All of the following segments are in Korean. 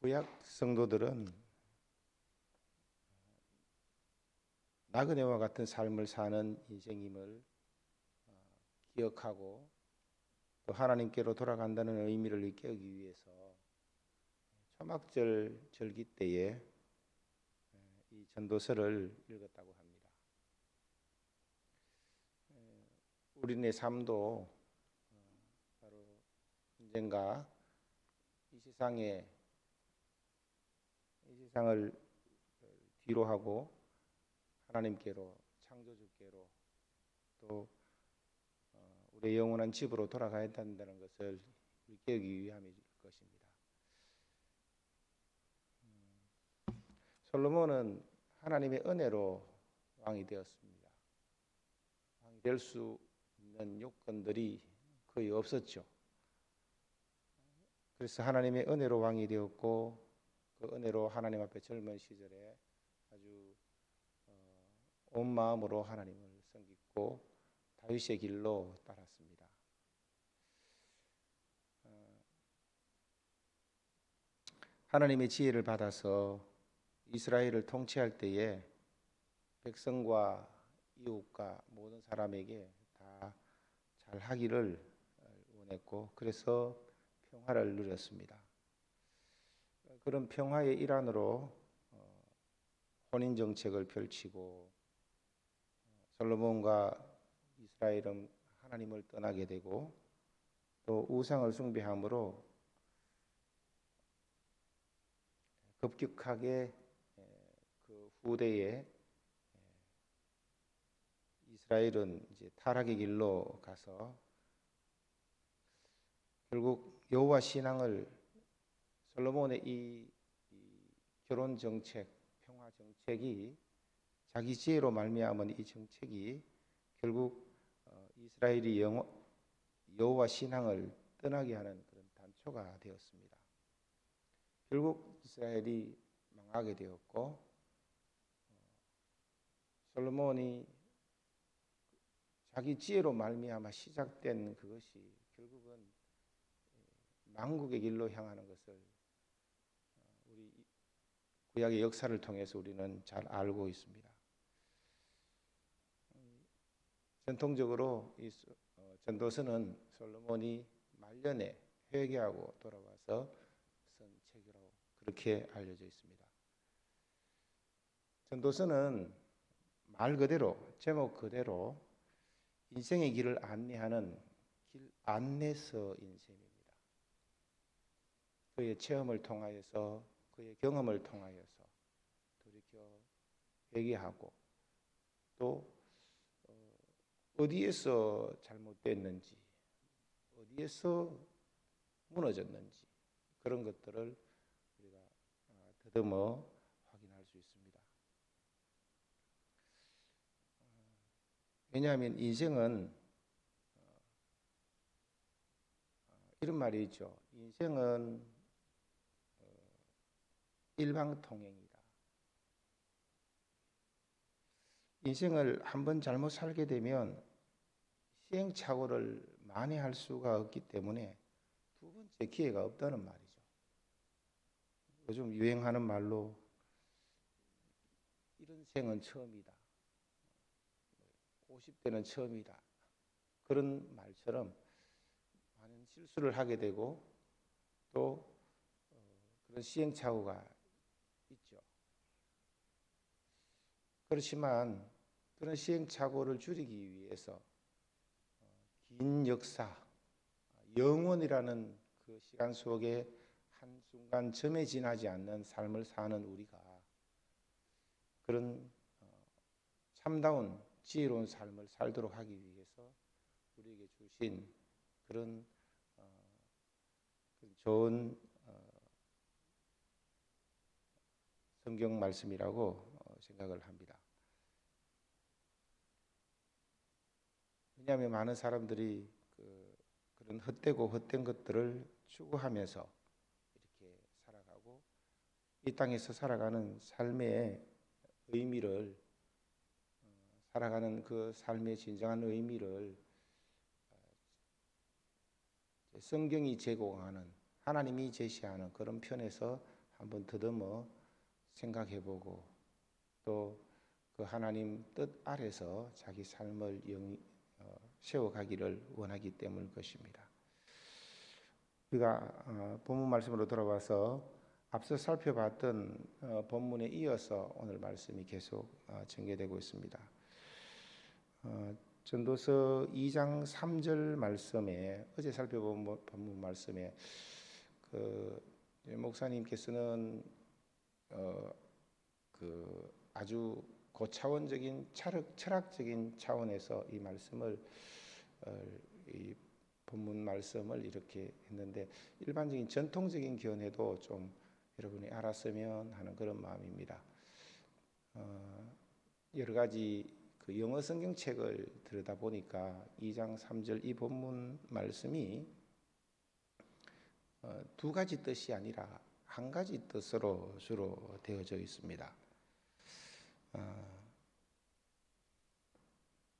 구약 성도들은 나그네와 같은 삶을 사는 인생임을 기억하고 또 하나님께로 돌아간다는 의미를 깨우기 위해서 초막절 절기 때에 이 전도서를 읽었다고 합니다. 우리네 삶도 바로 언젠가 이 세상을 뒤로 하고 하나님께로, 창조주께로 또 우리의 영원한 집으로 돌아가야 한다는 것을 깨우기 위함일 것입니다. 솔로몬은 하나님의 은혜로 왕이 되었습니다. 왕이 될 수 있는 요건들이 거의 없었죠. 그래서 하나님의 은혜로 왕이 되었고 그 은혜로 하나님 앞에 젊은 시절에 아주 온 마음으로 하나님을 섬기고 다윗의 길로 따랐습니다. 하나님의 지혜를 받아서 이스라엘을 통치할 때에 백성과 이웃과 모든 사람에게 다 잘하기를 원했고 그래서 평화를 누렸습니다. 그런 평화의 일환으로 혼인 정책을 펼치고 솔로몬과 이스라엘은 하나님을 떠나게 되고 또 우상을 숭배함으로 급격하게 그 후대에 이스라엘은 이제 타락의 길로 가서 결국 여호와 신앙을 솔로몬의 이 결혼 정책, 평화 정책이 자기 지혜로 말미암은 이 정책이 결국 이스라엘이 여호와 신앙을 떠나게 하는 그런 단초가 되었습니다. 결국 이스라엘이 망하게 되었고 솔로몬이 자기 지혜로 말미암아 시작된 그것이 결국은 망국의 길로 향하는 것을 우리 구약의 역사를 통해서 우리는 잘 알고 있습니다. 전통적으로 이 전도서는 솔로몬이 말년에 회개하고 돌아와서 쓴 책으로 그렇게 알려져 있습니다. 전도서는 말 그대로 제목 그대로 인생의 길을 안내하는 길 안내서인 셈입니다. 그의 체험을 통하여서 그의 경험을 통하여서 돌이켜 회개하고 또 어디에서 잘못됐는지 어디에서 무너졌는지 그런 것들을 우리가 더듬어 확인할 수 있습니다. 왜냐하면 인생은 이런 말이 있죠. 인생은 일방통행이다. 인생을 한번 잘못 살게 되면 시행착오를 만회할 수가 없기 때문에 두 번째 기회가 없다는 말이죠. 요즘 유행하는 말로 이런 생은 처음이다. 50대는 처음이다. 그런 말처럼 많은 실수를 하게 되고 또 그런 시행착오가 있죠. 그렇지만 그런 시행착오를 줄이기 위해서 긴 역사, 영원이라는 그 시간 속에 한순간 점에 지나지 않는 삶을 사는 우리가 그런 참다운 지혜로운 삶을 살도록 하기 위해서 우리에게 주신 그런 좋은 성경 말씀이라고 생각을 합니다. 왜냐하면 많은 사람들이 그런 헛되고 헛된 것들을 추구하면서 이렇게 살아가고 이 땅에서 살아가는 삶의 의미를 살아가는 그 삶의 진정한 의미를 성경이 제공하는 하나님이 제시하는 그런 편에서 한번 더듬어 생각해보고 또 그 하나님 뜻 아래서 자기 삶을 세워가기를 원하기 때문일 것입니다. 우리가 본문 말씀으로 돌아와서 앞서 살펴봤던 본문에 이어서 오늘 말씀이 계속 전개되고 있습니다. 전도서 2장 3절 말씀에 어제 살펴본 본문 말씀에 그 목사님께서는 그 아주 고차원적인 철학적인 차원에서 이 말씀을 이 본문 말씀을 이렇게 했는데 일반적인 전통적인 견해도 좀 여러분이 알았으면 하는 그런 마음입니다. 여러 가지 그 영어 성경책을 들여다 보니까 2장 3절 이 본문 말씀이 두 가지 뜻이 아니라 한 가지 뜻으로 주로 되어져 있습니다.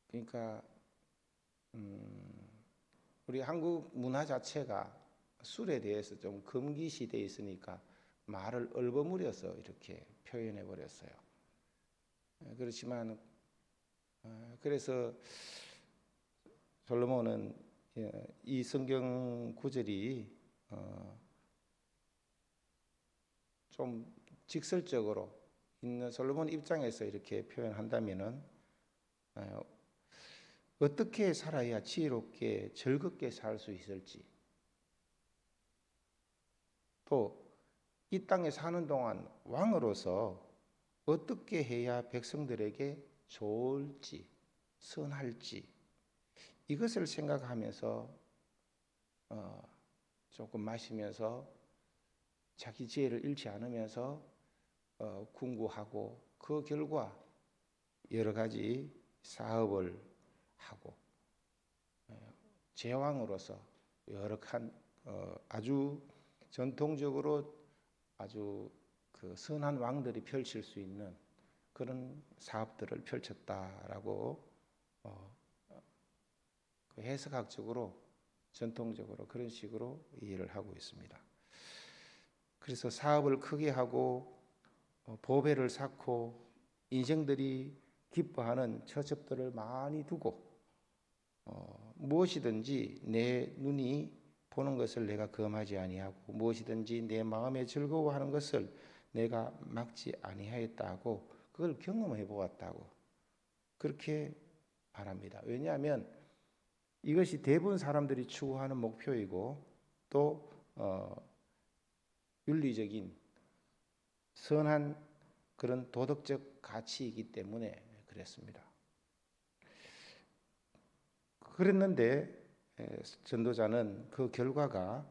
그러니까 우리 한국 문화 자체가 술에 대해서 좀 금기시되어 있으니까 말을 얼버무려서 이렇게 표현해 버렸어요. 그렇지만 그래서 솔로몬은 이 성경 구절이 좀 직설적으로 있는 솔로몬 입장에서 이렇게 표현한다면은 어떻게 살아야 지혜롭게 즐겁게 살 수 있을지, 또 이 땅에 사는 동안 왕으로서 어떻게 해야 백성들에게 좋을지 선할지 이것을 생각하면서 조금 마시면서 자기 지혜를 잃지 않으면서 궁구하고 그 결과 여러 가지 사업을 하고 제왕으로서 여러 아주 전통적으로 아주 그 선한 왕들이 펼칠 수 있는 그런 사업들을 펼쳤다라고 그 해석학적으로 전통적으로 그런 식으로 이해를 하고 있습니다. 그래서 사업을 크게 하고 보배를 쌓고 인생들이 기뻐하는 처첩들을 많이 두고 무엇이든지 내 눈이 보는 것을 내가 금하지 아니하고 무엇이든지 내 마음에 즐거워하는 것을 내가 막지 아니하였다고 그걸 경험해 보았다고 그렇게 말합니다. 왜냐하면 이것이 대부분 사람들이 추구하는 목표이고 또 윤리적인 선한 그런 도덕적 가치이기 때문에 그랬습니다. 그랬는데 전도자는 그 결과가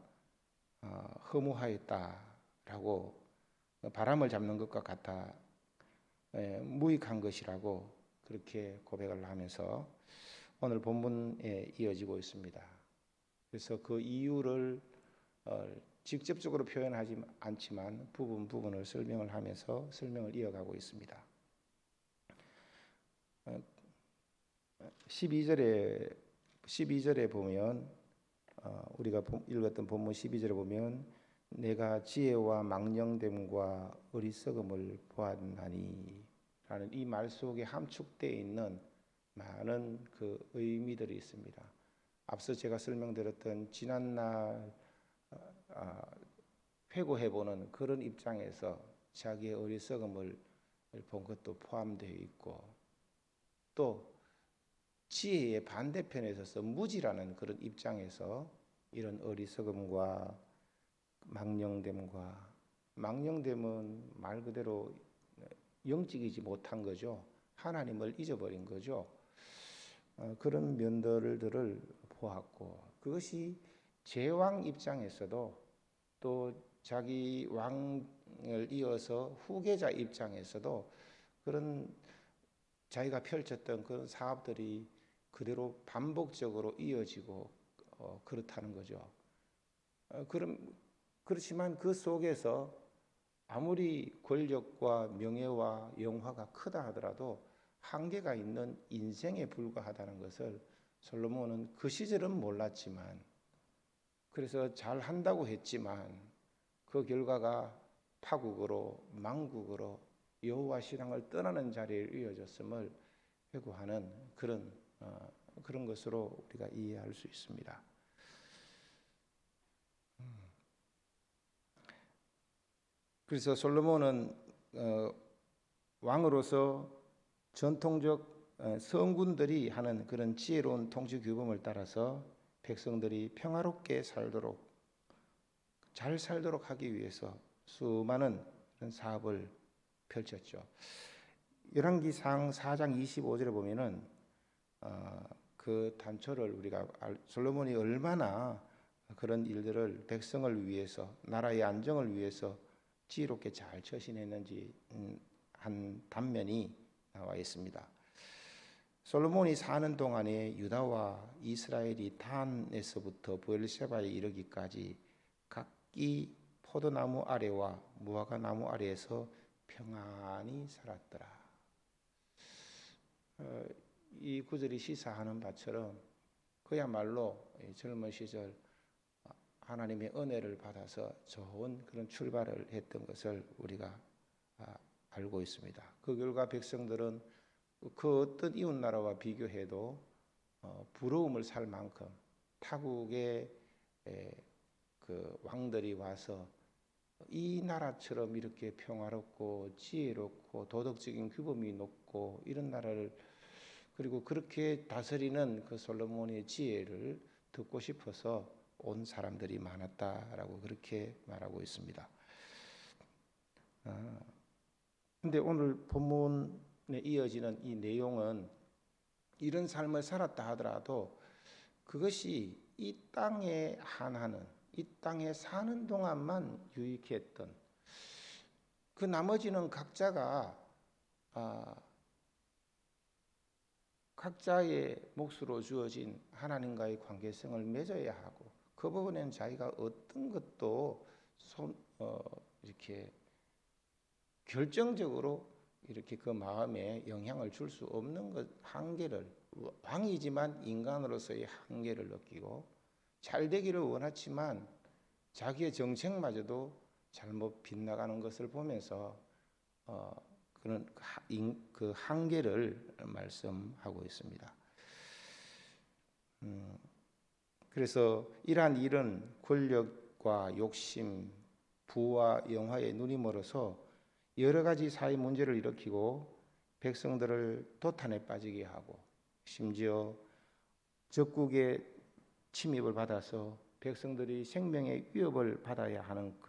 허무하였다라고 바람을 잡는 것과 같아 무익한 것이라고 그렇게 고백을 하면서 오늘 본문에 이어지고 있습니다. 그래서 그 이유를 직접적으로 표현하지 않지만 부분을 설명을 하면서 설명을 이어가고 있습니다. 12절에 보면 우리가 읽었던 본문 12절에 보면 내가 지혜와 망령됨과 어리석음을 보았나니 라는 이 말 속에 함축되어 있는 많은 그 의미들이 있습니다. 앞서 제가 설명드렸던 지난날 회고해보는 그런 입장에서 자기의 어리석음을 본 것도 포함되어 있고 또 지혜의 반대편에 서서 무지라는 그런 입장에서 이런 어리석음과 망령됨은 말 그대로 영적이지 못한 거죠. 하나님을 잊어버린 거죠. 그런 면들을 보았고 그것이 제왕 입장에서도 또 자기 왕을 이어서 후계자 입장에서도 그런 자기가 펼쳤던 그런 사업들이 그대로 반복적으로 이어지고 그렇다는 거죠. 그렇지만 그 속에서 아무리 권력과 명예와 영화가 크다 하더라도 한계가 있는 인생에 불과하다는 것을 솔로몬은 그 시절은 몰랐지만 그래서 잘 한다고 했지만 그 결과가 파국으로 망국으로 여호와 신앙을 떠나는 자리에 이어졌음을 회고하는 그런 것으로 우리가 이해할 수 있습니다. 그래서 솔로몬은 왕으로서 전통적 성군들이 하는 그런 지혜로운 통치 규범을 따라서 백성들이 평화롭게 잘 살도록 하기 위해서 수많은 그런 사업을 펼쳤죠. 열왕기상 4장 25절에 보면은 그 단초를 우리가 솔로몬이 얼마나 그런 일들을 백성을 위해서 나라의 안정을 위해서 지혜롭게 잘 처신했는지 한 단면이 나와 있습니다. 솔로몬이 사는 동안에 유다와 이스라엘이 단에서부터 브엘세바에 이르기까지 각기 포도나무 아래와 무화과 나무 아래에서 평안히 살았더라. 이 구절이 시사하는 바처럼 그야말로 젊은 시절 하나님의 은혜를 받아서 좋은 그런 출발을 했던 것을 우리가 알고 있습니다. 그 결과 백성들은 그 어떤 이웃 나라와 비교해도 부러움을 살 만큼 타국의 그 왕들이 와서 이 나라처럼 이렇게 평화롭고 지혜롭고 도덕적인 규범이 높고 이런 나라를 그리고 그렇게 다스리는 그 솔로몬의 지혜를 듣고 싶어서 온 사람들이 많았다라고 그렇게 말하고 있습니다. 근데 오늘 본문에 이어지는 이 내용은 이런 삶을 살았다 하더라도 그것이 이 땅에 한하는 이 땅에 사는 동안만 유익했던 그 나머지는 각자가 각자의 몫으로 주어진 하나님과의 관계성을 맺어야 하고 그 부분에는 자기가 어떤 것도 이렇게 결정적으로 이렇게 그 마음에 영향을 줄 수 없는 것 한계를 왕이지만 인간으로서의 한계를 느끼고 잘 되기를 원하지만 자기의 정책마저도 잘못 빗나가는 것을 보면서 그런 그 한계를 말씀하고 있습니다. 그래서 이러한 일은 권력과 욕심, 부와 영화에 눈이 멀어서 여러 가지 사회 문제를 일으키고 백성들을 도탄에 빠지게 하고 심지어 적국의 침입을 받아서 백성들이 생명의 위협을 받아야 하는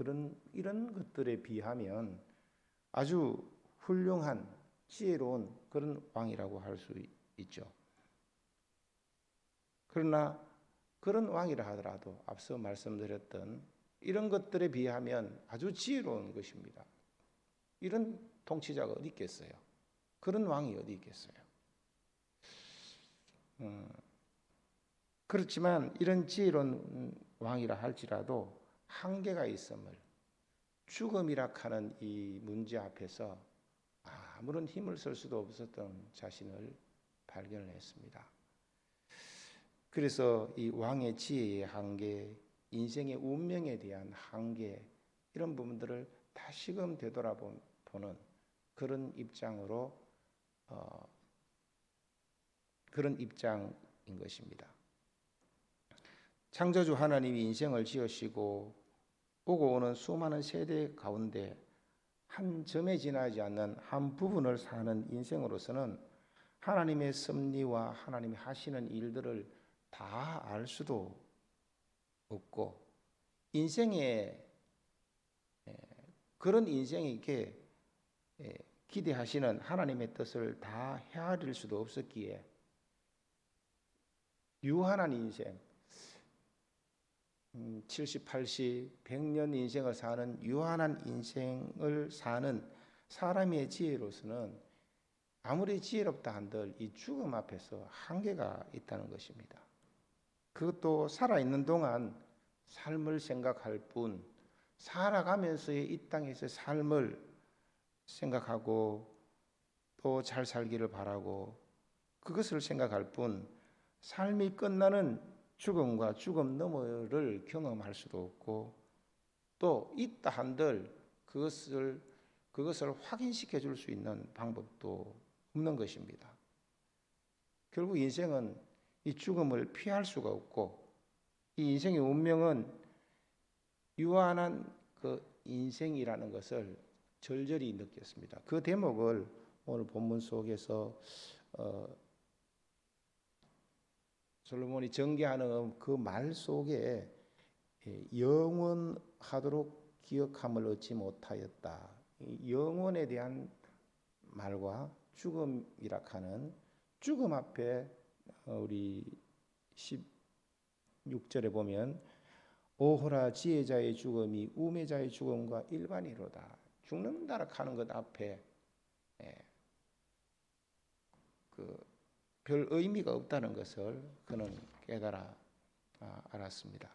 이런 것들에 비하면 아주 훌륭한 지혜로운 그런 왕이라고 할 수 있죠. 그러나 그런 왕이라 하더라도 앞서 말씀드렸던 이런 것들에 비하면 아주 지혜로운 것입니다. 이런 통치자가 어디 있겠어요? 그런 왕이 어디 있겠어요? 그렇지만 이런 지혜로운 왕이라 할지라도 한계가 있음을 죽음이라 하는 이 문제 앞에서 아무런 힘을 쓸 수도 없었던 자신을 발견을 했습니다. 그래서 이 왕의 지혜의 한계, 인생의 운명에 대한 한계 이런 부분들을 다시금 되돌아보는 그런 입장으로 그런 입장인 것입니다. 창조주 하나님이 인생을 지으시고 오고 오는 수많은 세대 가운데 한 점에 지나지 않는 한 부분을 사는 인생으로서는 하나님의 섭리와 하나님이 하시는 일들을 다 알 수도 없고 인생에 그런 인생에게 기대하시는 하나님의 뜻을 다 헤아릴 수도 없었기에 유한한 인생 70, 80, 100년 인생을 사는 유한한 인생을 사는 사람의 지혜로서는 아무리 지혜롭다 한들 이 죽음 앞에서 한계가 있다는 것입니다. 그것도 살아있는 동안 삶을 생각할 뿐 살아가면서의 이 땅에서의 삶을 생각하고 또 잘 살기를 바라고 그것을 생각할 뿐 삶이 끝나는 죽음과 죽음 너머를 경험할 수도 없고 또 있다 한들 그것을 확인시켜 줄 수 있는 방법도 없는 것입니다. 결국 인생은 이 죽음을 피할 수가 없고, 이 인생의 운명은 유한한 그 인생이라는 것을 절절히 느꼈습니다. 그 대목을 오늘 본문 속에서 솔로몬이 전개하는 그 말 속에 영원하도록 기억함을 얻지 못하였다. 영원에 대한 말과 죽음이라 하는 죽음 앞에 우리 16절에 보면 오호라 지혜자의 죽음이 우매자의 죽음과 일반이로다. 죽는다라 하는 것 앞에 별 의미가 없다는 것을 그는 깨달아 알았습니다.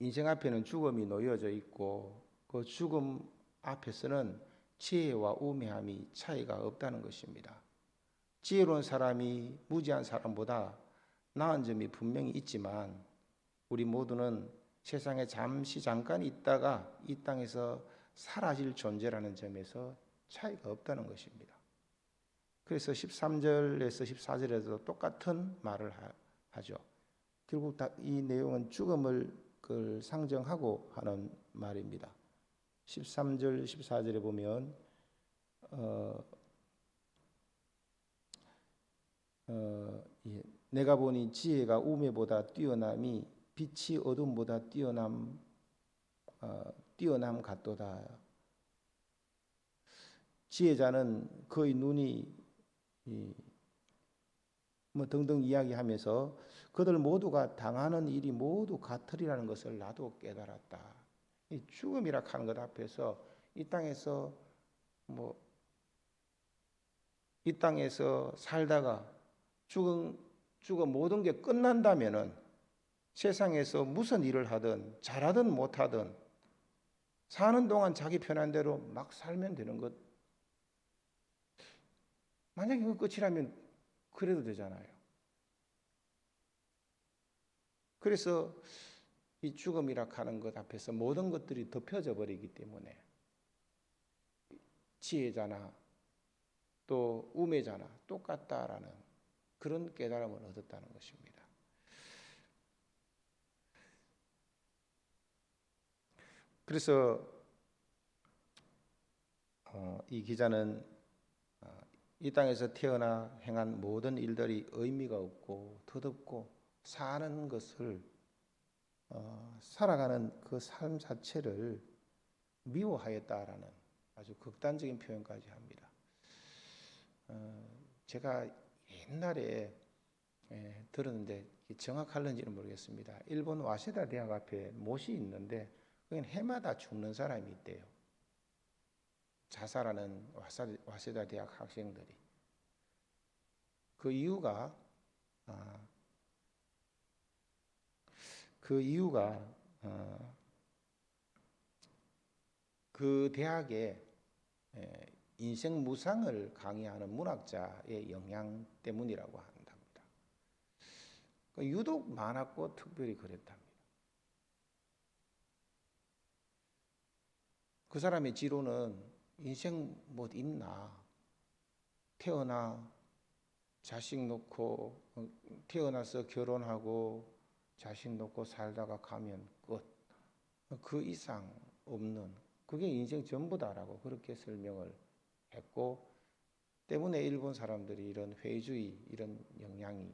인생 앞에는 죽음이 놓여져 있고 그 죽음 앞에서는 지혜와 우매함이 차이가 없다는 것입니다. 지혜로운 사람이 무지한 사람보다 나은 점이 분명히 있지만 우리 모두는 세상에 잠깐 있다가 이 땅에서 사라질 존재라는 점에서 차이가 없다는 것입니다. 그래서 13절에서 14절에도 똑같은 말을 하죠. 결국 이 내용은 죽음을 상정하고 하는 말입니다. 13절, 14절에 보면 내가 보니 지혜가 우매보다 뛰어남이 빛이 어둠보다 뛰어남 같도다. 지혜자는 그의 눈이 뭐 등등 이야기하면서 그들 모두가 당하는 일이 모두 같으리라는 것을 나도 깨달았다. 이 죽음이라 하는 것 앞에서 이 땅에서 살다가 죽어 모든 게 끝난다면은 세상에서 무슨 일을 하든 잘하든 못하든 사는 동안 자기 편한 대로 막 살면 되는 것. 만약에 그 끝이라면 그래도 되잖아요. 그래서 이 죽음이라 하는 것 앞에서 모든 것들이 덮여져 버리기 때문에 지혜자나 또 우매자나 똑같다라는 그런 깨달음을 얻었다는 것입니다. 그래서 이 기자는 이 땅에서 태어나 행한 모든 일들이 의미가 없고 덧없고 사는 것을 살아가는 그 삶 자체를 미워하였다라는 아주 극단적인 표현까지 합니다. 제가 옛날에 들었는데 정확할는지는 모르겠습니다. 일본 와세다 대학 앞에 못이 있는데 거긴 해마다 죽는 사람이 있대요. 자살하는 와세다 대학 학생들이. 그 이유가 그 대학에 인생 무상을 강의하는 문학자의 영향 때문이라고 한답니다. 유독 많았고 특별히 그랬답니다. 그 사람의 지로는 인생 뭐 있나? 태어나 자식 놓고 태어나서 결혼하고 자식 놓고 살다가 가면 끝. 그 이상 없는 그게 인생 전부다라고 그렇게 설명을 했고 때문에 일본 사람들이 이런 회의주의 이런 영향이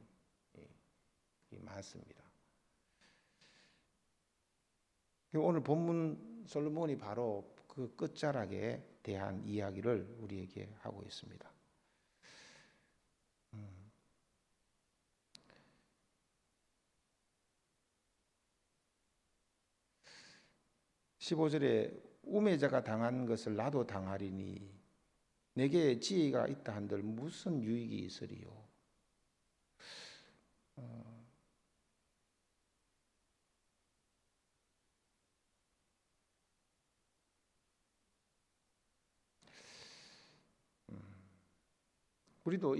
많습니다. 오늘 본문 솔로몬이 바로 그 끝자락에 대한 이야기를 우리에게 하고 있습니다. 15절에 우매자가 당한 것을 나도 당하리니 내게 지혜가 있다 한들 무슨 유익이 있으리요. 우리도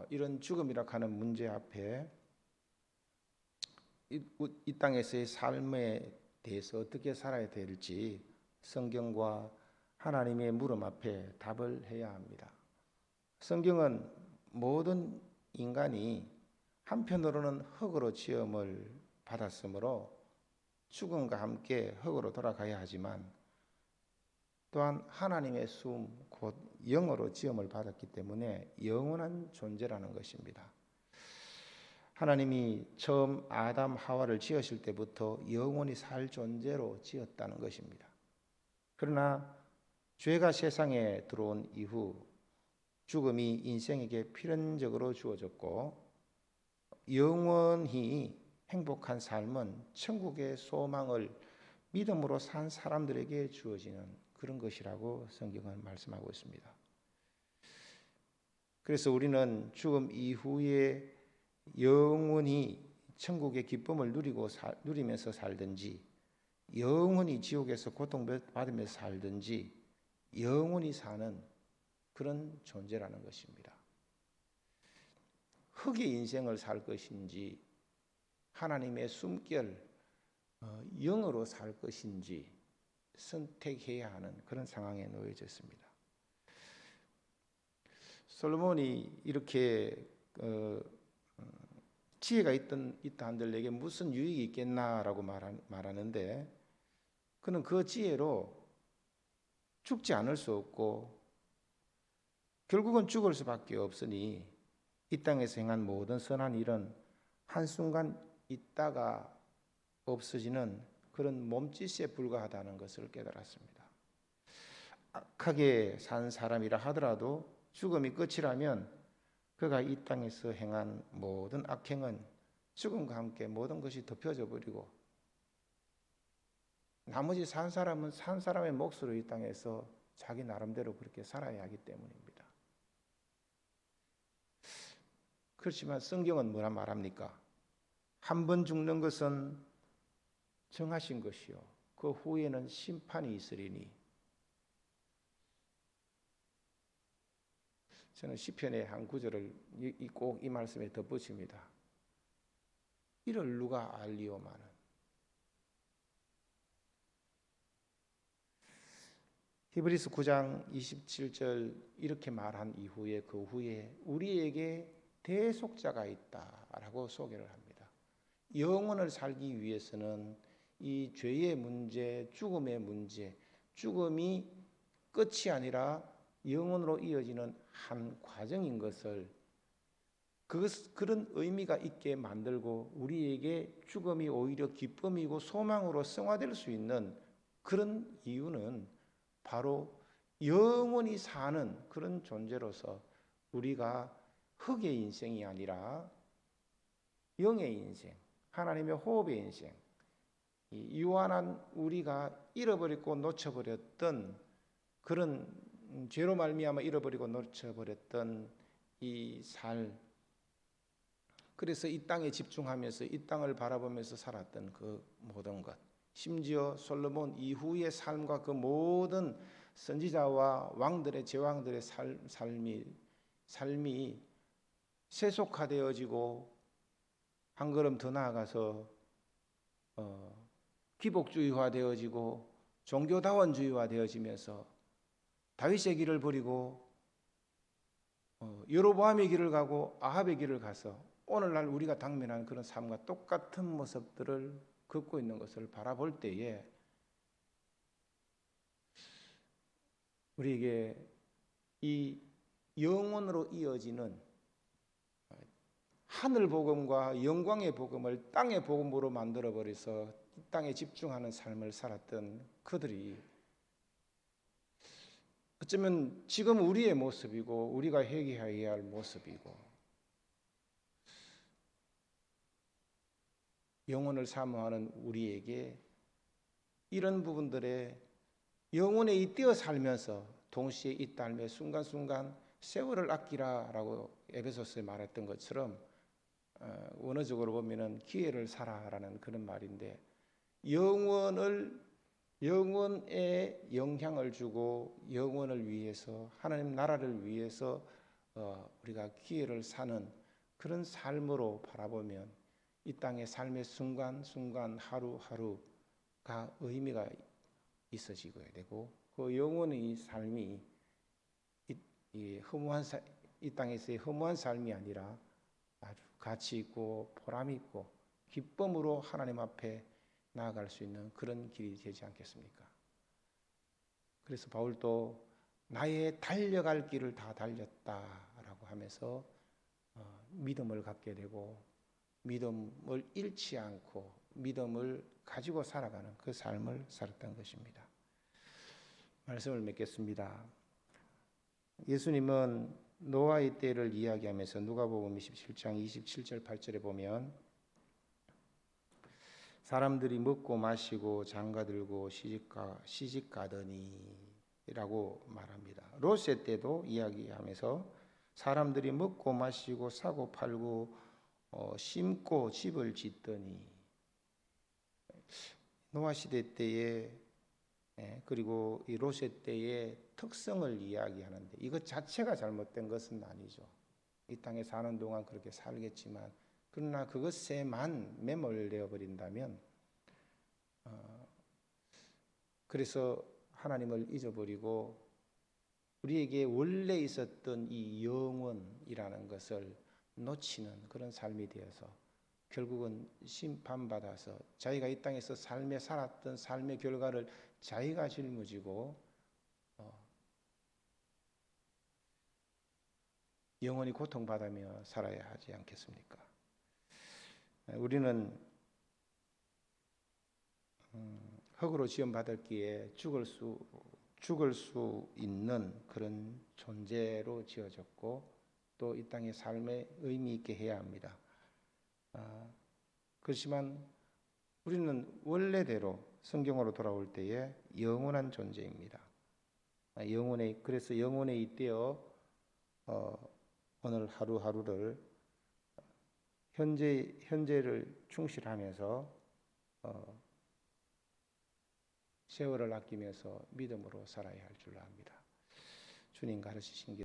이런 죽음이라 하는 문제 앞에 이 땅에서의 삶에 대해서 어떻게 살아야 될지 성경과 하나님의 물음 앞에 답을 해야 합니다. 성경은 모든 인간이 한편으로는 흙으로 지음을 받았으므로 죽음과 함께 흙으로 돌아가야 하지만 또한 하나님의 곧 영으로 지음을 받았기 때문에 영원한 존재라는 것입니다. 하나님이 처음 아담 하와를 지으실 때부터 영원히 살 존재로 지었다는 것입니다. 그러나 죄가 세상에 들어온 이후 죽음이 인생에게 필연적으로 주어졌고 영원히 행복한 삶은 천국의 소망을 믿음으로 산 사람들에게 주어지는 그런 것이라고 성경은 말씀하고 있습니다. 그래서 우리는 죽음 이후에 영원히 천국의 기쁨을 누리면서 살든지 영원히 지옥에서 고통받으면서 살든지 영원히 사는 그런 존재라는 것입니다. 흙의 인생을 살 것인지 하나님의 숨결 영으로 살 것인지 선택해야 하는 그런 상황에 놓여졌습니다. 솔로몬이 이렇게 지혜가 있다 한들 내게 무슨 유익이 있겠나라고 말하는데 그는 그 지혜로 죽지 않을 수 없고 결국은 죽을 수밖에 없으니 이 땅에서 행한 모든 선한 일은 한순간 있다가 없어지는 그런 몸짓에 불과하다는 것을 깨달았습니다. 악하게 산 사람이라 하더라도 죽음이 끝이라면 그가 이 땅에서 행한 모든 악행은 죽음과 함께 모든 것이 덮여져 버리고 나머지 산 사람은 산 사람의 몫으로 이 땅에서 자기 나름대로 그렇게 살아야 하기 때문입니다. 그렇지만 성경은 뭐라 말합니까? 한 번 죽는 것은 정하신 것이요 그 후에는 심판이 있으리니. 저는 시편의 한 구절을 꼭 이 말씀에 덧붙입니다. 이를 누가 알리오마는. 히브리서 9장 27절 이렇게 말한 이후에 그 후에 우리에게 대속자가 있다라고 소개를 합니다. 영혼을 살기 위해서는 이 죄의 문제, 죽음의 문제, 죽음이 끝이 아니라 영혼으로 이어지는 한 과정인 것을 그런 의미가 있게 만들고 우리에게 죽음이 오히려 기쁨이고 소망으로 승화될 수 있는 그런 이유는 바로 영원히 사는 그런 존재로서 우리가 흙의 인생이 아니라 영의 인생, 하나님의 호흡의 인생, 이 유한한 우리가 잃어버리고 놓쳐버렸던 그런 죄로 말미암아 잃어버리고 놓쳐버렸던 이 삶, 그래서 이 땅에 집중하면서 이 땅을 바라보면서 살았던 그 모든 것, 심지어 솔로몬 이후의 삶과 그 모든 선지자와 왕들의 제왕들의 삶이 세속화되어지고 한 걸음 더 나아가서 기복주의화되어지고 종교다원주의화되어지면서 다윗의 길을 버리고 여로보암의 길을 가고 아합의 길을 가서 오늘날 우리가 당면한 그런 삶과 똑같은 모습들을 걷고 있는 것을 바라볼 때에 우리에게 이 영원으로 이어지는 하늘 복음과 영광의 복음을 땅의 복음으로 만들어 버려서 이 땅에 집중하는 삶을 살았던 그들이 어쩌면 지금 우리의 모습이고 우리가 회개해야 할 모습이고 영혼을 사모하는 우리에게 이런 부분들에 영혼에 잇대어 살면서 동시에 이 삶의 순간순간 세월을 아끼라라고 에베소서에 말했던 것처럼 원어적으로 보면은 기회를 살아라는 그런 말인데 영혼에 영향을 주고 영혼을 위해서 하나님 나라를 위해서 우리가 기회를 사는 그런 삶으로 바라보면 이 땅의 삶의 순간순간 하루하루가 의미가 있어지고야 되고 그 영혼의 삶이 이 땅에서의 허무한 삶이 아니라 아주 가치 있고 보람 있고 기쁨으로 하나님 앞에 나아갈 수 있는 그런 길이 되지 않겠습니까? 그래서 바울도 나의 달려갈 길을 다 달렸다라고 하면서 믿음을 갖게 되고 믿음을 잃지 않고 믿음을 가지고 살아가는 그 삶을 살았던 것입니다. 말씀을 맺겠습니다. 예수님은 노아의 때를 이야기하면서 누가복음 27장 27절 8절에 보면 사람들이 먹고 마시고 장가들고 시집가더니 라고 말합니다. 롯의 때도 이야기하면서 사람들이 먹고 마시고 사고 팔고 심고 집을 짓더니 노아 시대 때에 그리고 이 롯의 때의 특성을 이야기하는데 이것 자체가 잘못된 것은 아니죠. 이 땅에 사는 동안 그렇게 살겠지만 그러나 그것에만 매몰되어 버린다면 그래서 하나님을 잊어버리고 우리에게 원래 있었던 이 영원이라는 것을 놓치는 그런 삶이 되어서 결국은 심판받아서 자기가 이 땅에서 살았던 삶의 결과를 자기가 짊어지고 영원히 고통받으며 살아야 하지 않겠습니까? 우리는 흙으로 지음받았기에 죽을 수 있는 그런 존재로 지어졌고 또 이 땅의 삶에 의미 있게 해야 합니다. 그렇지만 우리는 원래대로 성경으로 돌아올 때에 영원한 존재입니다. 그래서 영혼에 잇대어 오늘 하루하루를 현재를 충실하면서 세월을 아끼면서 믿음으로 살아야 할 줄 압니다. 주님 가르치신 길